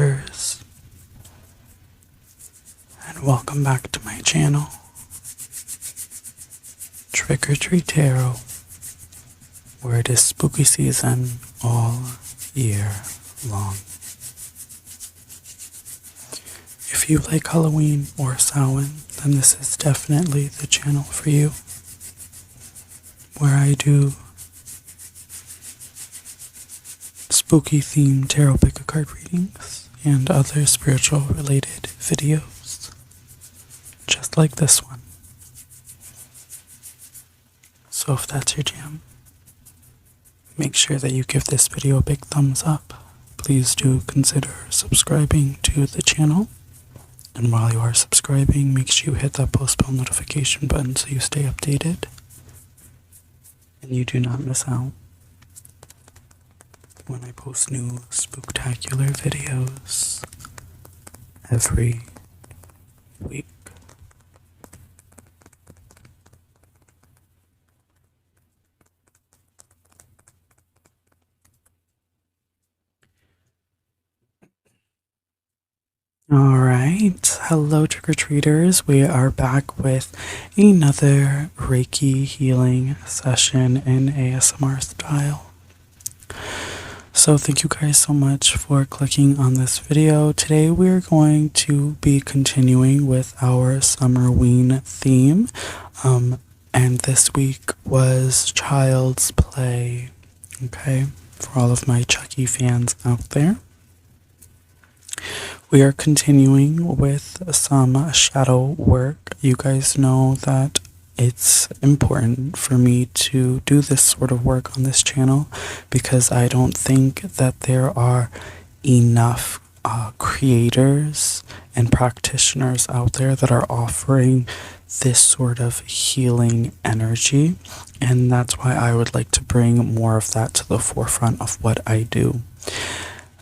trick-or-treaters, and welcome back to my channel, Trick or Treat Tarot, where it is spooky season all year long. If you like Halloween or Samhain, then this is definitely the channel for you, where I do spooky themed tarot pick a card readings and other spiritual related videos, just like this one. So if that's your jam, make sure that you give this video a big thumbs up. Please do consider subscribing to the channel. And while you are subscribing, make sure you hit that post bell notification button so you stay updated and you do not miss out when I post new spooktacular videos every week. Alright, hello trick-or-treaters. We are back with another Reiki healing session in ASMR style. So thank you guys so much for clicking on this video. Today we're going to be continuing with our Summerween theme. And this week was Child's Play. Okay, for all of my Chucky fans out there. We are continuing with some shadow work. You guys know that it's important for me to do this sort of work on this channel because I don't think that there are enough creators and practitioners out there that are offering this sort of healing energy, and that's why I would like to bring more of that to the forefront of what I do.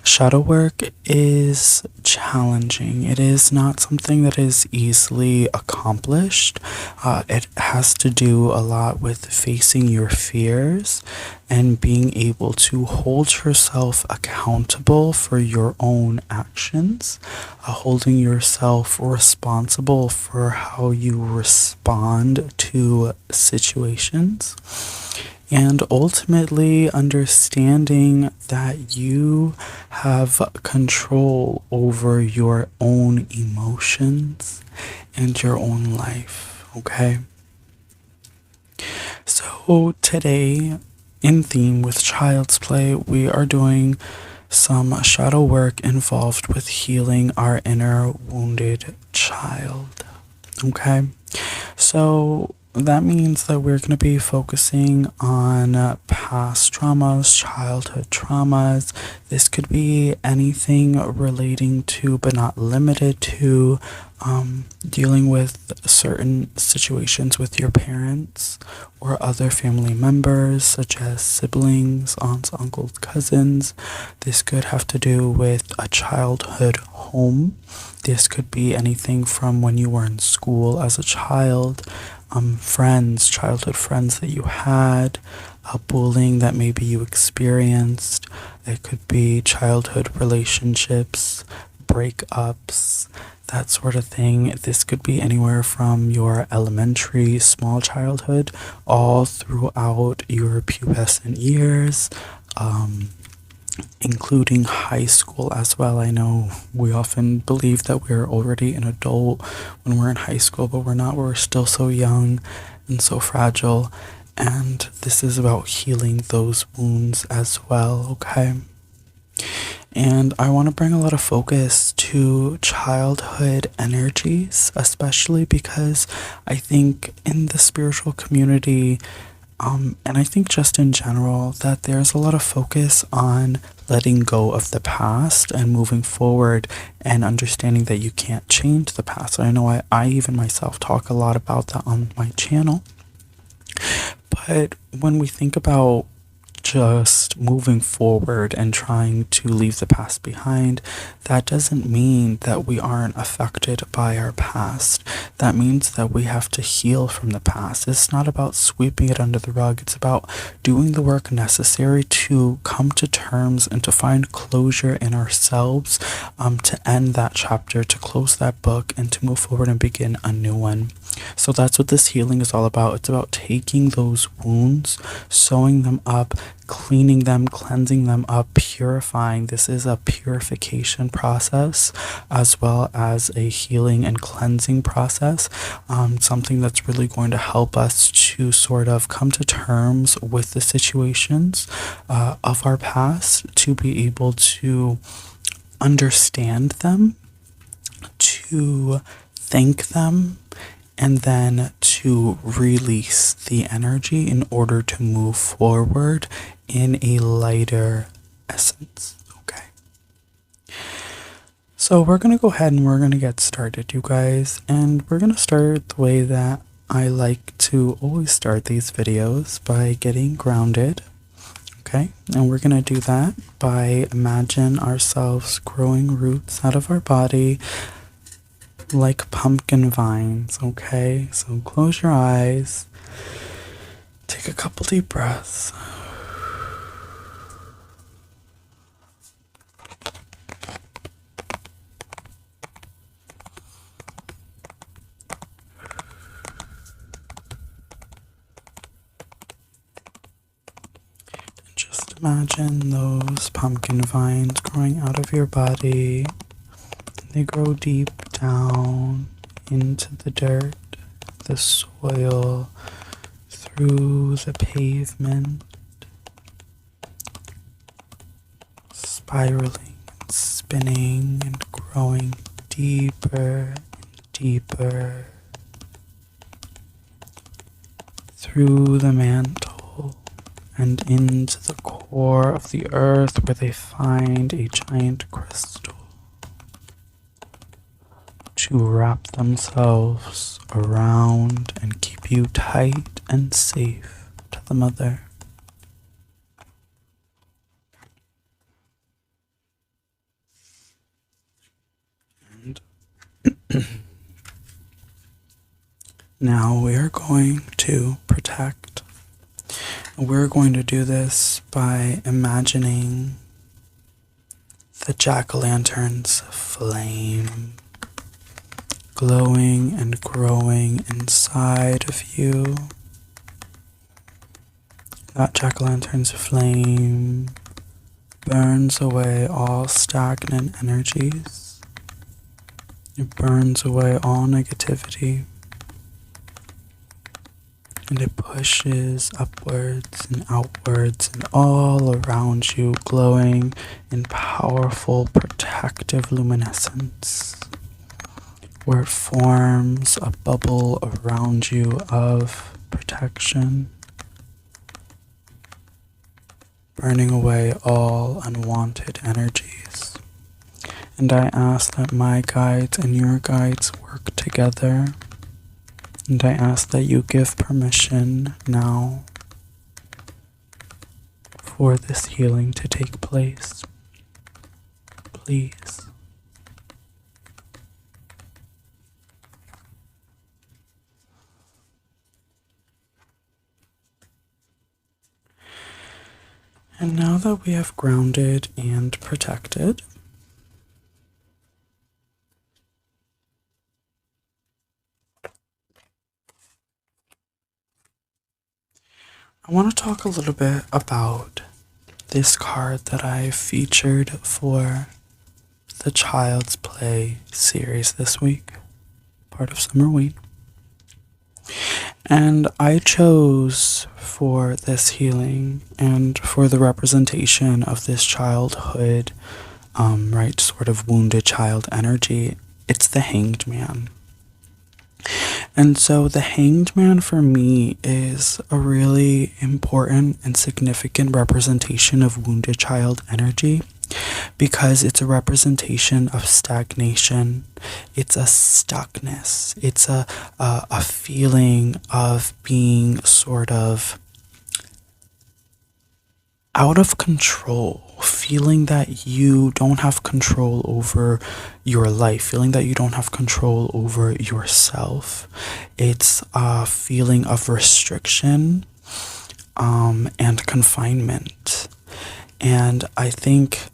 Shadow work is challenging. It is not something that is easily accomplished. It has to do a lot with facing your fears and being able to hold yourself accountable for your own actions, holding yourself responsible for how you respond to situations. And ultimately understanding that you have control over your own emotions and your own life, okay? So today, in theme with Child's Play, we are doing some shadow work involved with healing our inner wounded child, okay? So that means that we're going to be focusing on past traumas, childhood traumas. This could be anything relating to, but not limited to, dealing with certain situations with your parents or other family members, such as siblings, aunts, uncles, cousins. This could have to do with a childhood home. This could be anything from when you were in school as a child, friends, childhood friends that you had, bullying that maybe you experienced. It could be childhood relationships, breakups, that sort of thing. This could be anywhere from your elementary, small childhood, all throughout your pubescent years, including high school as well. I know we often believe that we're already an adult when we're in high school, but we're not. We're still so young and so fragile, and this is about healing those wounds as well, okay? And I want to bring a lot of focus to childhood energies, especially because I think in the spiritual community, and I think just in general, that there's a lot of focus on letting go of the past and moving forward and understanding that you can't change the past. I know I even myself talk a lot about that on my channel. But when we think about just moving forward and trying to leave the past behind, that doesn't mean that we aren't affected by our past. That means that we have to heal from the past. It's not about sweeping it under the rug. It's about doing the work necessary to come to terms and to find closure in ourselves, to end that chapter, to close that book, and to move forward and begin a new one. So that's what this healing is all about. It's about taking those wounds, sewing them up, cleaning them, cleansing them up, purifying. This is a purification process as well as a healing and cleansing process. Something that's really going to help us to sort of come to terms with the situations of our past, to be able to understand them, to thank them, and then to release the energy in order to move forward in a lighter essence. Okay. So we're going to go ahead and we're going to get started, you guys. And we're going to start the way that I like to always start these videos, by getting grounded. Okay. And we're going to do that by imagine ourselves growing roots out of our body, like pumpkin vines. Okay, so close your eyes, take a couple deep breaths, and just imagine those pumpkin vines growing out of your body. They grow deep down into the dirt, the soil, through the pavement, spiraling and spinning and growing deeper and deeper through the mantle and into the core of the earth, where they find a giant crystal to wrap themselves around and keep you tight and safe to the mother. And now we are going to protect. We're going to do this by imagining the jack-o'-lantern's flame glowing and growing inside of you. That jack-o'-lantern's flame burns away all stagnant energies. It burns away all negativity. And it pushes upwards and outwards and all around you, glowing in powerful protective luminescence, where it forms a bubble around you of protection, burning away all unwanted energies. And I ask that my guides and your guides work together, and I ask that you give permission now for this healing to take place. Please. And now that we have grounded and protected, I want to talk a little bit about this card that I featured for the Child's Play series this week, part of Summerween. And I chose for this healing and for the representation of this childhood, right, sort of wounded child energy, it's the Hanged Man. And so the Hanged Man for me is a really important and significant representation of wounded child energy, because it's a representation of stagnation. It's a stuckness. It's a feeling of being sort of out of control, feeling that you don't have control over your life, feeling that you don't have control over yourself. It's a feeling of restriction, and confinement. And I think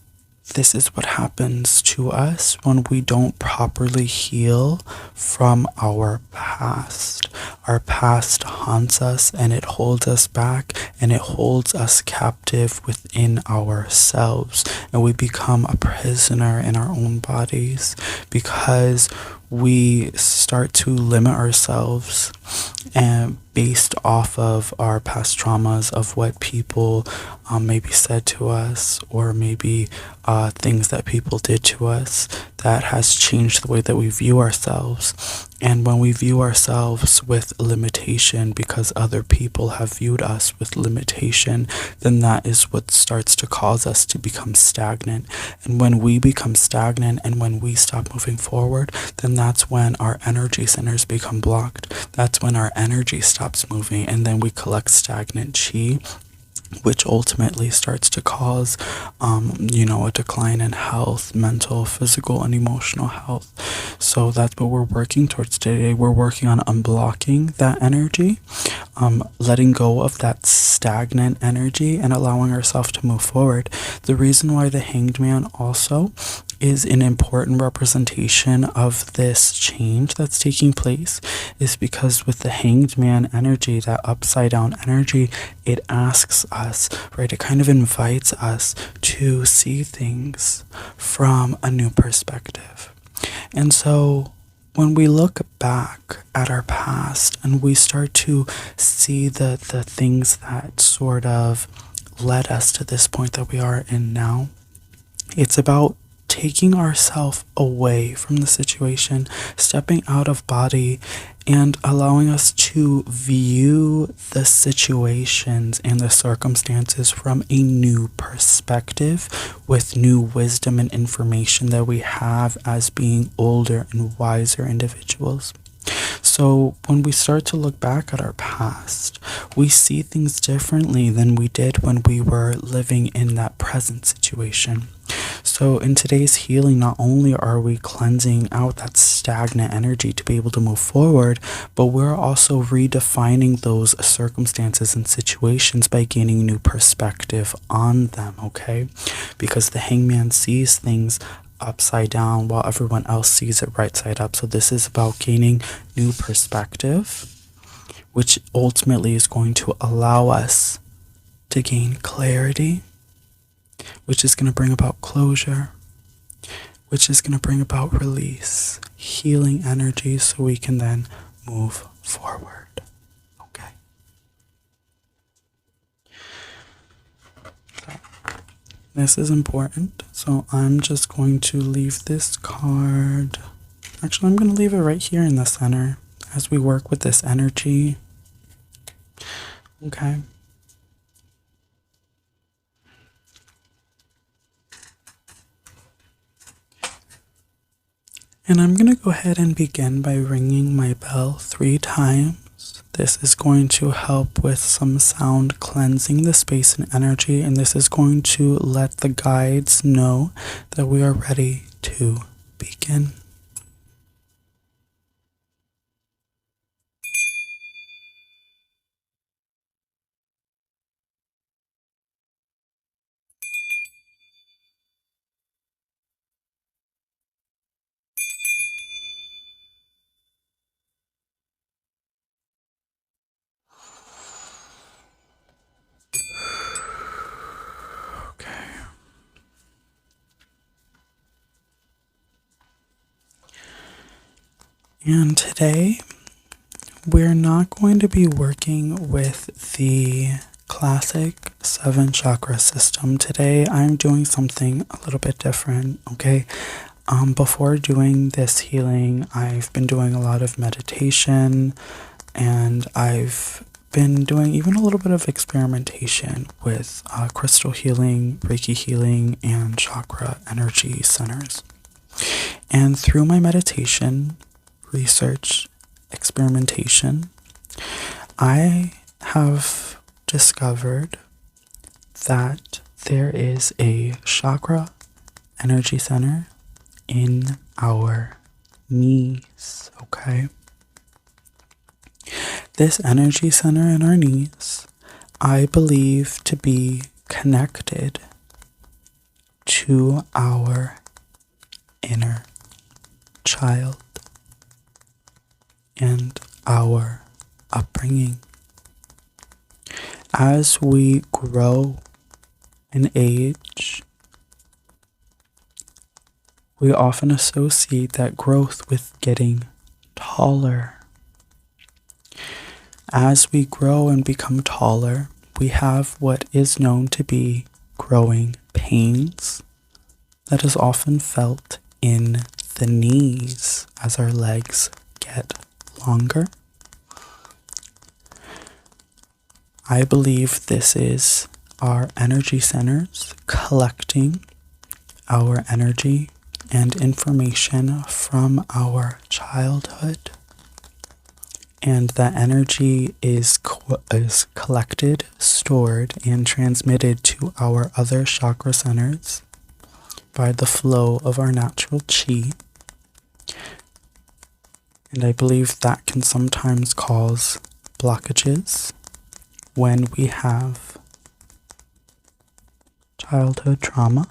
this is what happens to us when we don't properly heal from our past. Our past haunts us and it holds us back and it holds us captive within ourselves. And we become a prisoner in our own bodies because we start to limit ourselves and based off of our past traumas of what people maybe said to us, or maybe things that people did to us that has changed the way that we view ourselves. And when we view ourselves with limitation because other people have viewed us with limitation, then that is what starts to cause us to become stagnant. And when we become stagnant and when we stop moving forward, then that's when our energy centers become blocked. That's when our energy stops moving, and then we collect stagnant chi, which ultimately starts to cause, a decline in health, mental, physical, and emotional health. So that's what we're working towards today. We're working on unblocking that energy, letting go of that stagnant energy, and allowing ourselves to move forward. The reason why the Hanged Man also is an important representation of this change that's taking place is because with the Hanged Man energy, that upside down energy, it asks us, right? It kind of invites us to see things from a new perspective. And so when we look back at our past and we start to see the things that sort of led us to this point that we are in now, it's about taking ourselves away from the situation, stepping out of body, and allowing us to view the situations and the circumstances from a new perspective with new wisdom and information that we have as being older and wiser individuals. So when we start to look back at our past, we see things differently than we did when we were living in that present situation. So in today's healing, not only are we cleansing out that stagnant energy to be able to move forward, but we're also redefining those circumstances and situations by gaining new perspective on them, okay? Because the Hangman sees things upside down while everyone else sees it right side up. So this is about gaining new perspective, which ultimately is going to allow us to gain clarity, which is going to bring about closure, which is going to bring about release, healing energy, so we can then move forward. Okay. So, this is important. So I'm just going to leave this card. Actually, I'm going to leave it right here in the center as we work with this energy. Okay. And I'm going to go ahead and begin by ringing my bell 3 times. This is going to help with some sound cleansing the space and energy, and this is going to let the guides know that we are ready to begin. And today, we're not going to be working with the classic 7 chakra system. Today, I'm doing something a little bit different, okay? Before doing this healing, I've been doing a lot of meditation, and I've been doing even a little bit of experimentation with crystal healing, Reiki healing, and chakra energy centers. And through my meditation, research, experimentation, I have discovered that there is a chakra energy center in our knees, okay? This energy center in our knees, I believe to be connected to our inner child and our upbringing. As we grow in age, we often associate that growth with getting taller. As we grow and become taller, we have what is known to be growing pains that is often felt in the knees as our legs get longer. I believe this is our energy centers collecting our energy and information from our childhood. And that energy is collected, stored, and transmitted to our other chakra centers by the flow of our natural chi. And I believe that can sometimes cause blockages when we have childhood trauma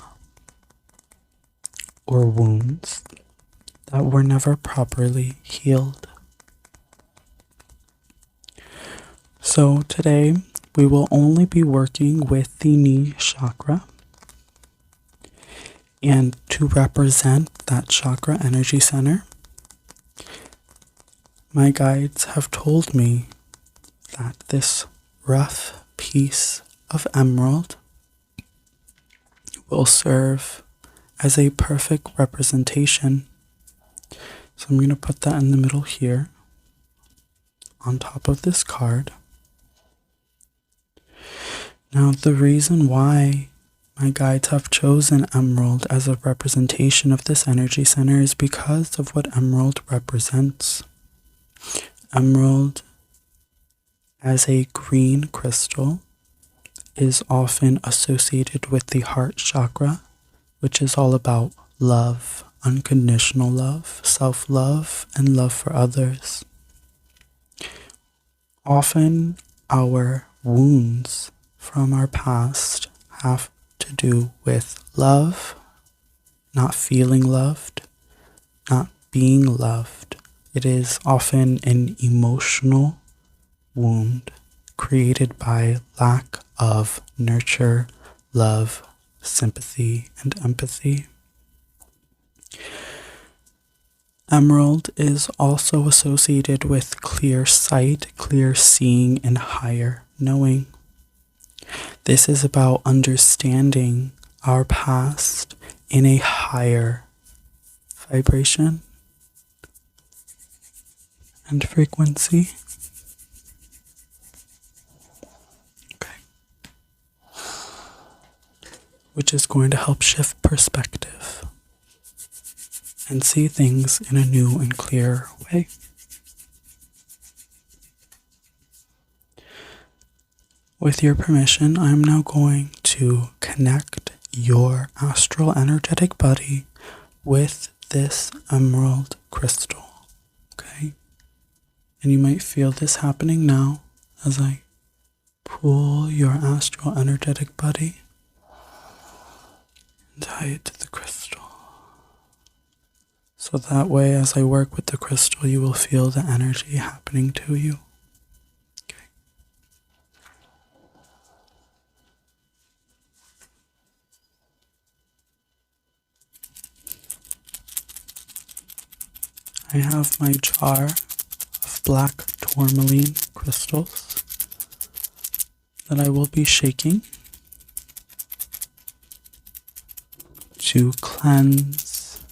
or wounds that were never properly healed. So today we will only be working with the knee chakra, and to represent that chakra energy center, my guides have told me that this rough piece of emerald will serve as a perfect representation. So I'm going to put that in the middle here on top of this card. Now, the reason why my guides have chosen emerald as a representation of this energy center is because of what emerald represents. Emerald, as a green crystal, is often associated with the heart chakra, which is all about love, unconditional love, self-love, and love for others. Often our wounds from our past have to do with love, not feeling loved, not being loved. It is often an emotional wound created by lack of nurture, love, sympathy, and empathy. Emerald is also associated with clear sight, clear seeing, and higher knowing. This is about understanding our past in a higher vibration and frequency. Okay. Which is going to help shift perspective and see things in a new and clear way. With your permission, I'm now going to connect your astral energetic body with this emerald crystal. Okay? And you might feel this happening now as I pull your astral energetic body and tie it to the crystal. So that way, as I work with the crystal, you will feel the energy happening to you. I have my jar of black tourmaline crystals that I will be shaking to cleanse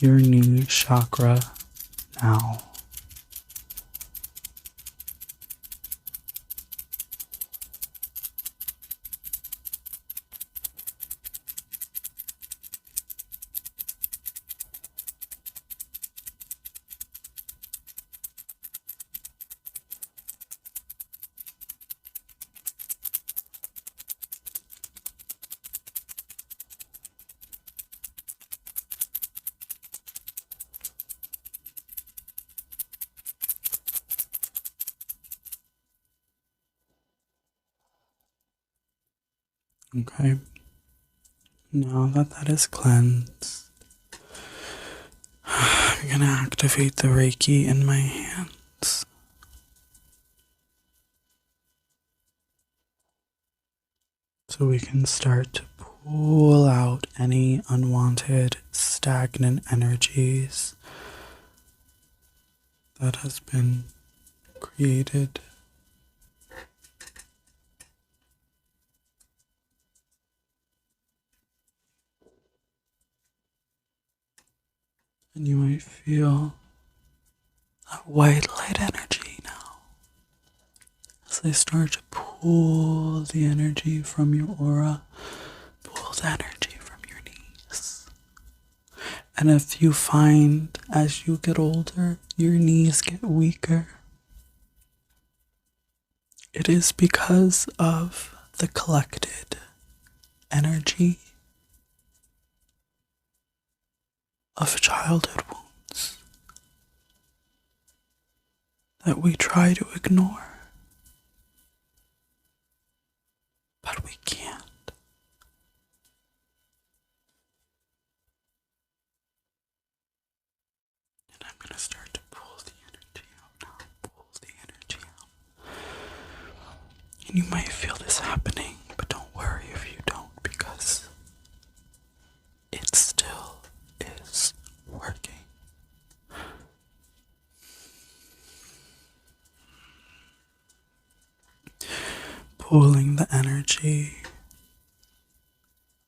your knee chakra now. Okay, now that that is cleansed, I'm gonna activate the Reiki in my hands. So we can start to pull out any unwanted, stagnant energies that has been created. And you might feel that white light energy now as they start to pull the energy from your aura, pull the energy from your knees. And if you find as you get older, your knees get weaker, it is because of the collected energy of childhood wounds that we try to ignore, but we can't. And I'm going to start to pull the energy out now, pull the energy out. And you might feel this happening, but don't worry if you don't, because it still is working. Pulling the energy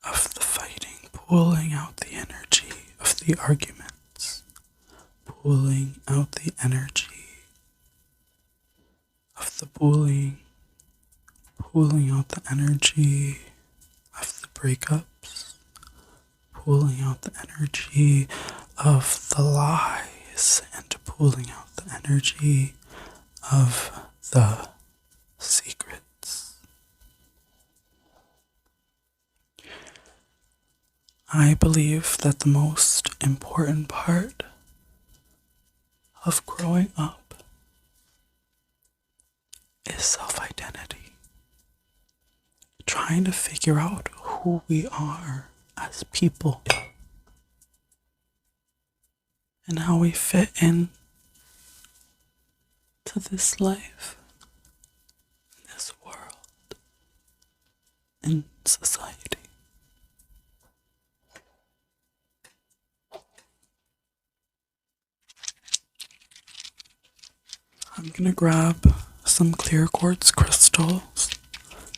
of the fighting, pulling out the energy of the arguments, pulling out the energy of the bullying, pulling out the energy of the breakups, pulling out the energy of the lies, and pulling out the energy of the secrets. I believe that the most important part of growing up is self-identity. Trying to figure out who we are as people and how we fit in to this life, this world, and society. I'm gonna grab some clear quartz crystals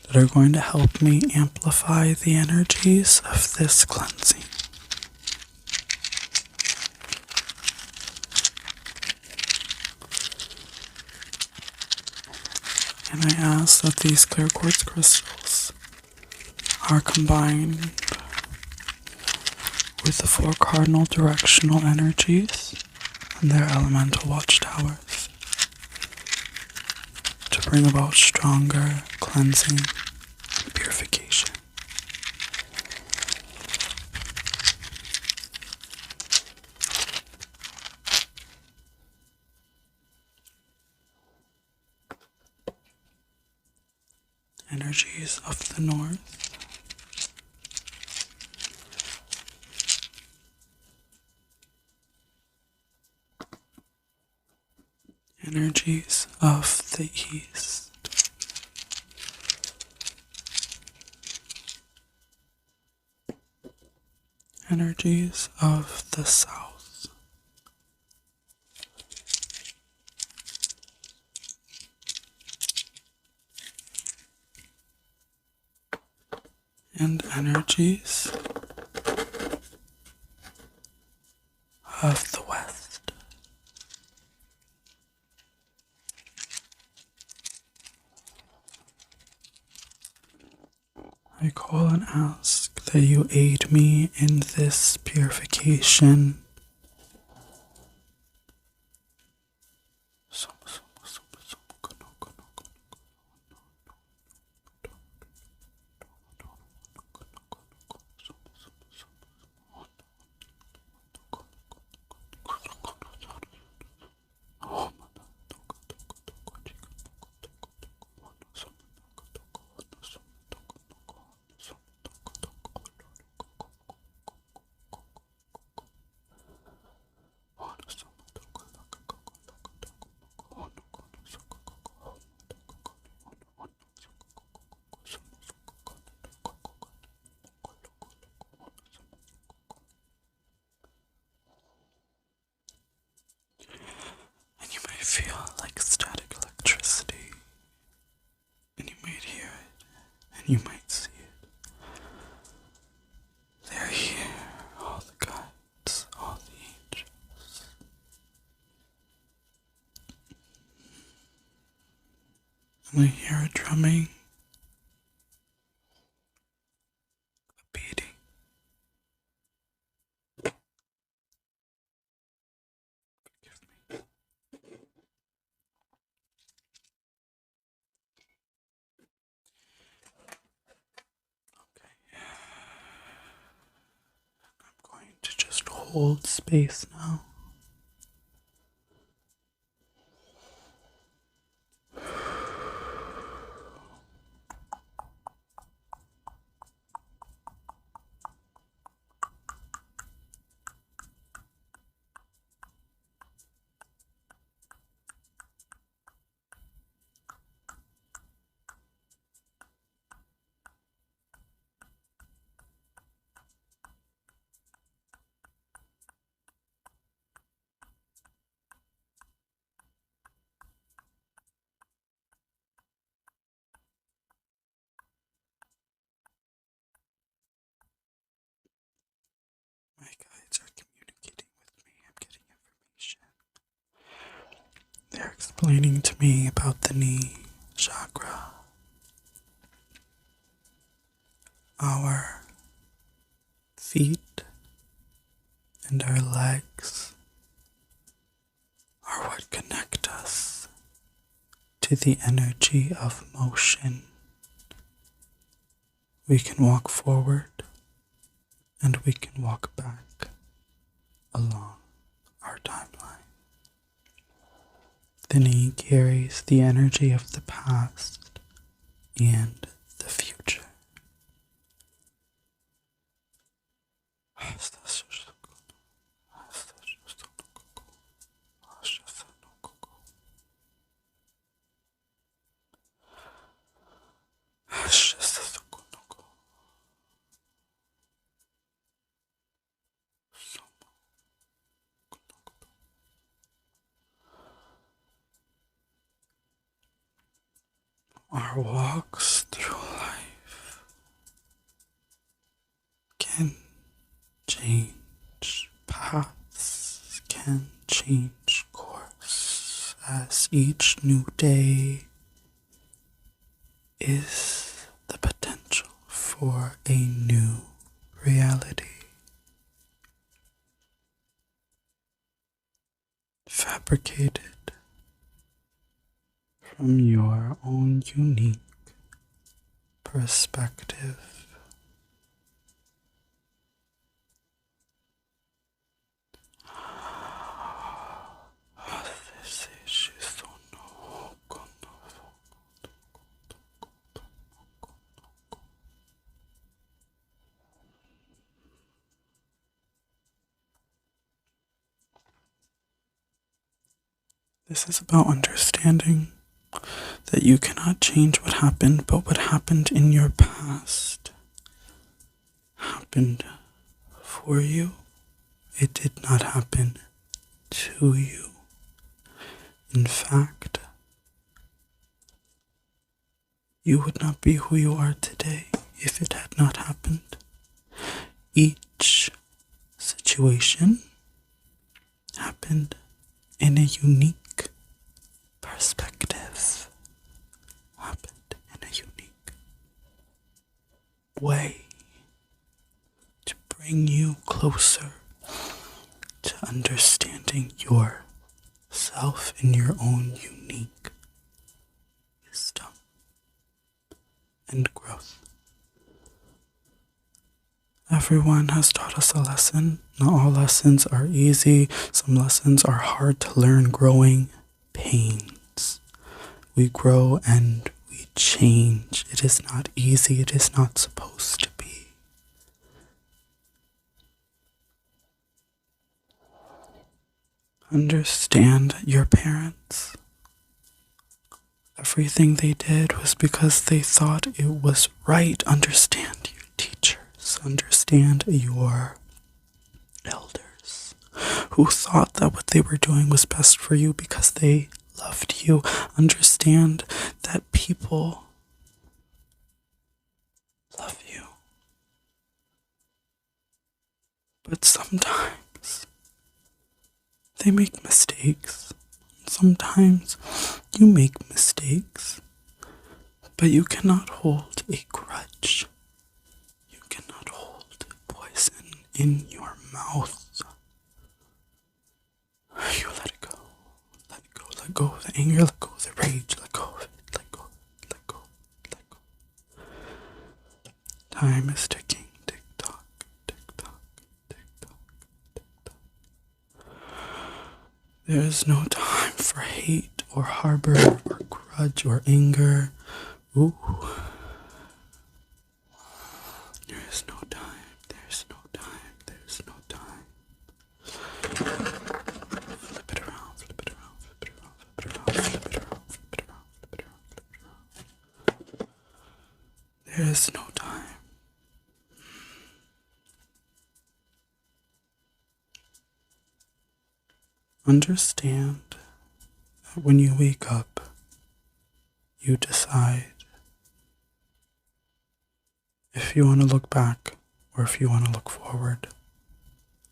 that are going to help me amplify the energies of this cleansing. And I ask that these clear quartz crystals are combined with the 4 cardinal directional energies and their elemental watchtowers to bring about stronger cleansing and purification. Energies of the north, energies of the east, energies of the south, and energies of the west. I call and ask that you aid me in this purification. feel like static electricity, and you might hear it, and you might see it. They're here, all the guides, all the angels. And I hear a drumming, a beating. Forgive me. Okay. I'm going to just hold space now. My guides are communicating with me. I'm getting information. They're explaining to me about the knee chakra, our feet and our legs are what connect us to the energy of motion. We can walk forward and we can walk back along our timeline. The knee carries the energy of the past and the future. Our walks through life can change paths, can change course, as each new day is the potential for a new reality. Fabricated from your own unique perspective. This is about understanding that you cannot change what happened, but what happened in your past happened for you. It did not happen to you. In fact, you would not be who you are today if it had not happened. Each situation happened in a unique perspective, happened in a unique way to bring you closer to understanding yourself in your own unique wisdom and growth. Everyone has taught us a lesson. Not all lessons are easy. Some lessons are hard to learn. Growing pains. We grow and we change. It is not easy. It is not supposed to be. Understand your parents. Everything they did was because they thought it was right. Understand your teachers. Understand your elders who thought that what they were doing was best for you because they loved you. Understand that people love you. But sometimes they make mistakes. Sometimes you make mistakes. But you cannot hold a grudge. You cannot hold poison in your mouth. You let it go. Let it go. Let go of the anger. Let go of the rage. Let go of it. Let go. Let go. Let go. Time is ticking. Tick tock. Tick tock. Tick tock. Tick tock. There is no time for hate or harbor or grudge or anger. Ooh. There is no time. There's no time. There's no time. Flip it around. Flip it around. Flip it around. Flip it around. Flip it around. Flip it around. Flip it around. Flip it around. There is no time. Understand that when you wake up, you decide if you want to look back or if you want to look forward.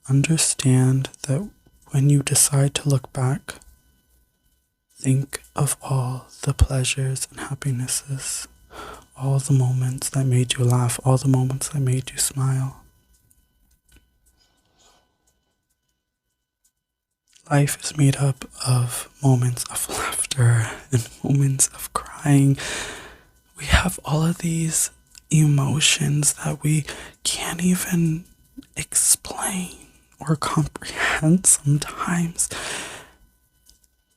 Understand that when you decide to look back, think of all the pleasures and happinesses, all the moments that made you laugh, all the moments that made you smile. Life is made up of moments of laughter and moments of crying. We have all of these emotions that we can't even explain or comprehend sometimes.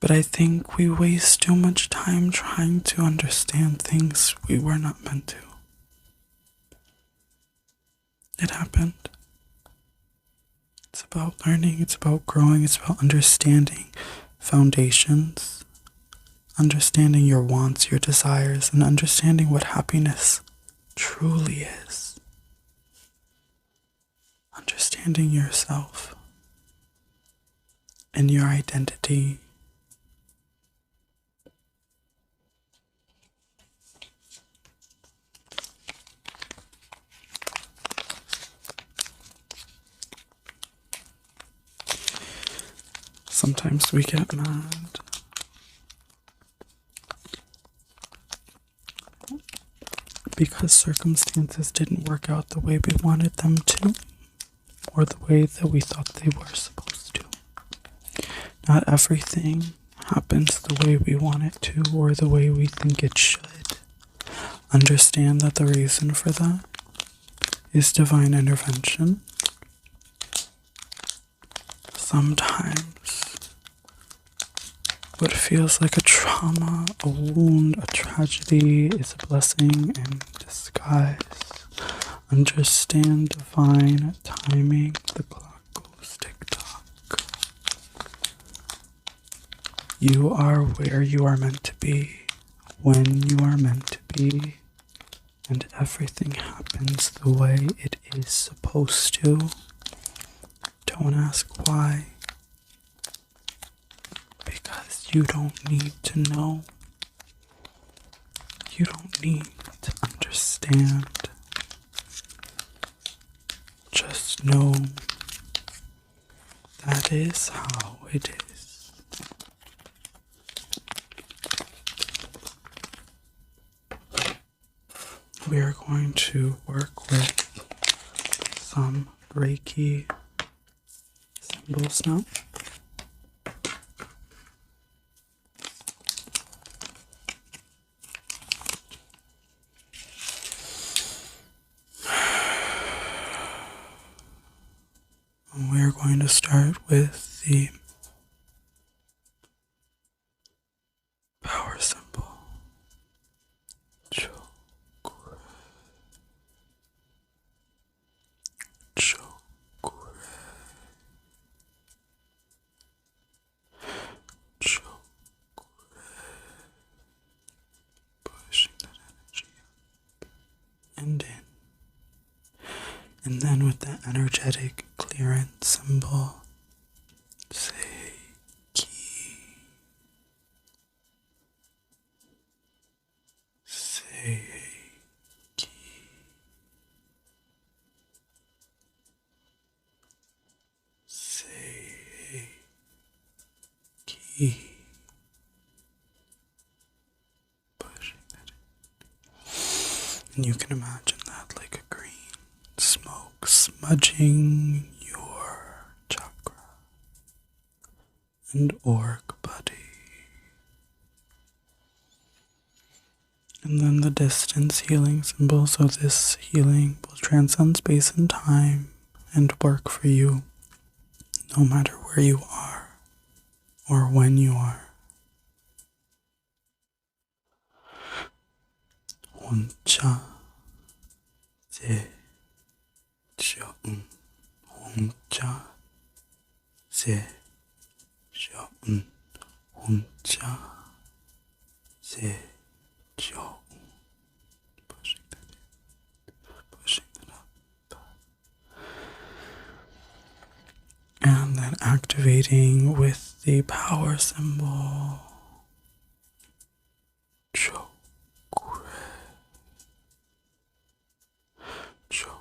But I think we waste too much time trying to understand things we were not meant to. It happened. It's about learning, it's about growing, it's about understanding foundations, understanding your wants, your desires, and understanding what happiness truly is. Understanding yourself and your identity. Sometimes we get mad because circumstances didn't work out the way we wanted them to, or the way that we thought they were supposed to. Not everything happens the way we want it to, or the way we think it should. Understand that the reason for that is divine intervention. Sometimes what feels like a trauma, a wound, a tragedy is a blessing in disguise. Understand divine timing. The clock goes tick-tock. You are where you are meant to be, when you are meant to be, and everything happens the way it is supposed to. Don't ask why. Because you don't need to know. You don't need to understand. Just know that is how it is. We are going to work with some Reiki symbols now. We're going to start with the power symbol. Chakra. Chakra. Chakra. Pushing that energy up and in. And then with that energetic clearance symbol, say ki. energy. Pushing that in. And you can imagine that like a green smoke smudging your chakra and orc body. And then the distance healing symbol, so this healing will transcend space and time and work for you no matter where you are or when you are. 혼자 제셔은 혼자 제셔은 혼자 제셔은 pushing that up. And then activating with the power symbol. Chokre. Chokre.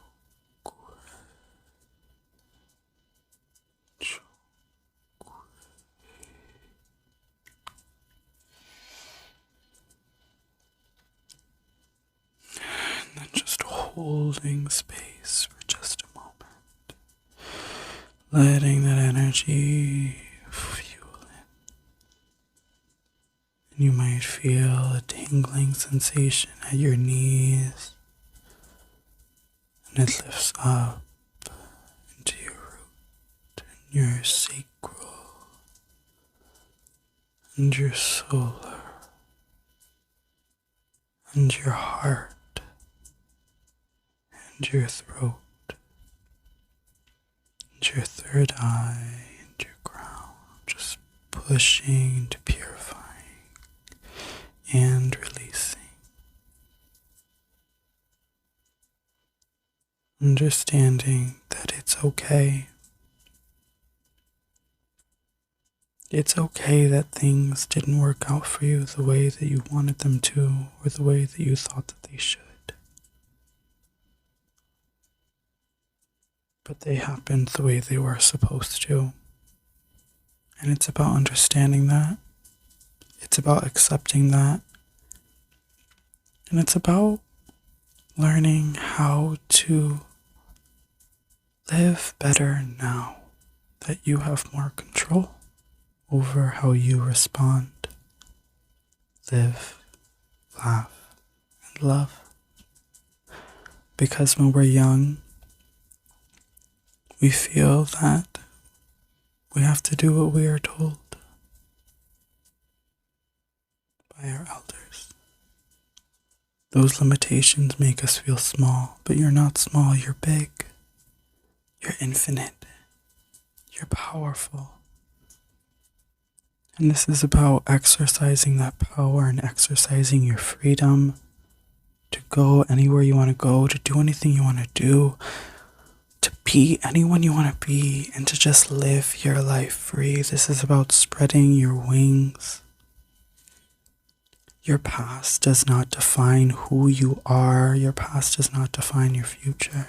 Chokre. And then just holding space for just a moment. Letting that energy fuel in. And you might feel a tingling sensation at your knees. And it lifts up into your root and your sacral and your solar and your heart and your throat and your third eye and your crown, just pushing to purifying and releasing. Understanding that it's okay. It's okay that things didn't work out for you the way that you wanted them to or the way that you thought that they should. But they happened the way they were supposed to. And it's about understanding that. It's about accepting that. And it's about learning how to live better now that you have more control over how you respond, live, laugh, and love. Because when we're young, we feel that we have to do what we are told by our elders. Those limitations make us feel small, but you're not small, you're big. You're infinite. You're powerful. And this is about exercising that power and exercising your freedom to go anywhere you want to go, to do anything you want to do, to be anyone you want to be, and to just live your life free. This is about spreading your wings. Your past does not define who you are. Your past does not define your future.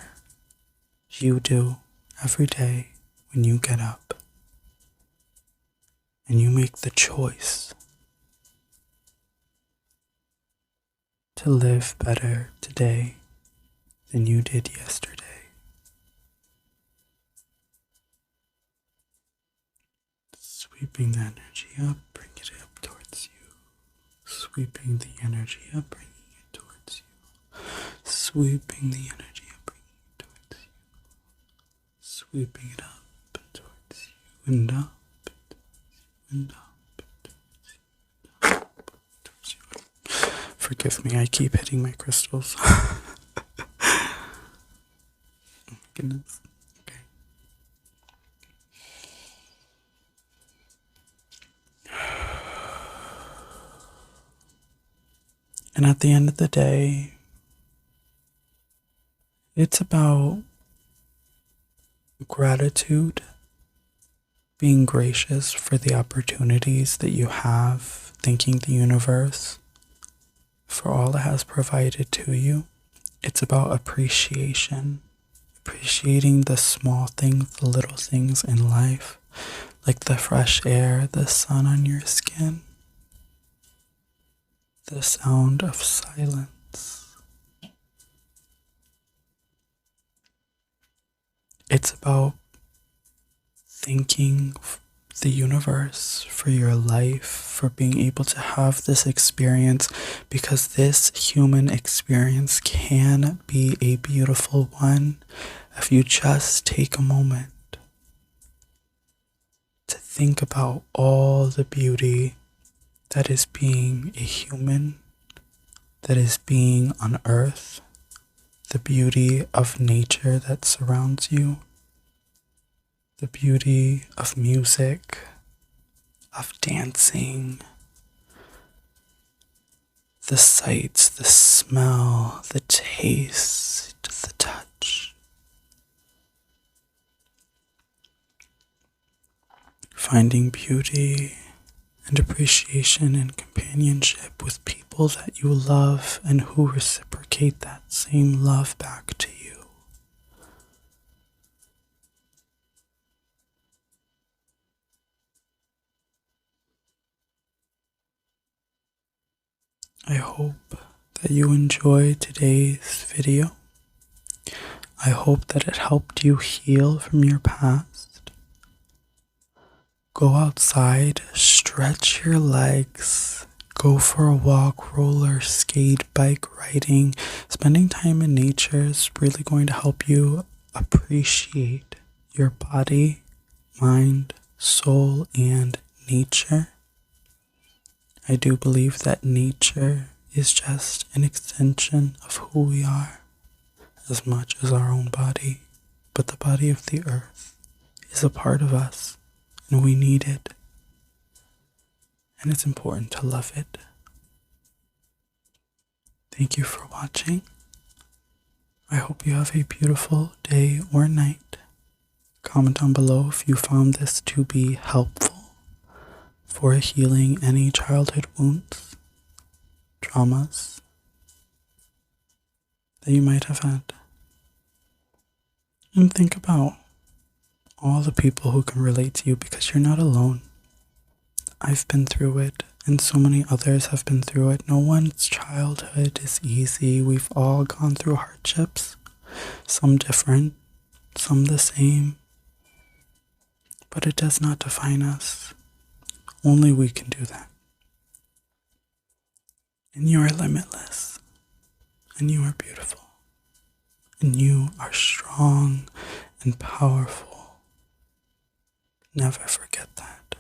You do every day when you get up and you make the choice to live better today than you did yesterday. Sweeping the energy up, bring it up towards you. Sweeping the energy up, bringing it towards you. Sweeping the energy up, bringing it towards you. Sweeping it up towards you and up and up towards you. Forgive me, I keep hitting my crystals. Oh my goodness. Okay. And at the end of the day, it's about gratitude, being gracious for the opportunities that you have, thanking the universe for all it has provided to you. It's about appreciation, appreciating the small things, the little things in life, like the fresh air, the sun on your skin, the sound of silence. It's about thanking the universe for your life, for being able to have this experience, because this human experience can be a beautiful one if you just take a moment to think about all the beauty that is being a human, that is being on earth, the beauty of nature that surrounds you, the beauty of music, of dancing, the sights, the smell, the taste, the touch. Finding beauty and appreciation and companionship with people that you love and who reciprocate that same love back to you. I hope that you enjoyed today's video. I hope that it helped you heal from your past. Go outside, stretch your legs, go for a walk, roller, skate, bike riding. Spending time in nature is really going to help you appreciate your body, mind, soul, and nature. I do believe that nature is just an extension of who we are, as much as our own body, but the body of the earth is a part of us, and we need it, and it's important to love it. Thank you for watching. I hope you have a beautiful day or night. Comment down below if you found this to be helpful for healing any childhood wounds, traumas that you might have had. And think about all the people who can relate to you, because you're not alone. I've been through it, and so many others have been through it. No one's childhood is easy. We've all gone through hardships, some different, some the same, but it does not define us. Only we can do that. And you are limitless, and you are beautiful, and you are strong and powerful. Never forget that.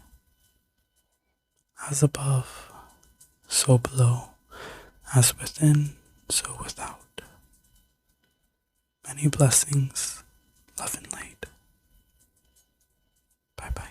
As above, so below, as within, so without. Many blessings, love and light. Bye bye.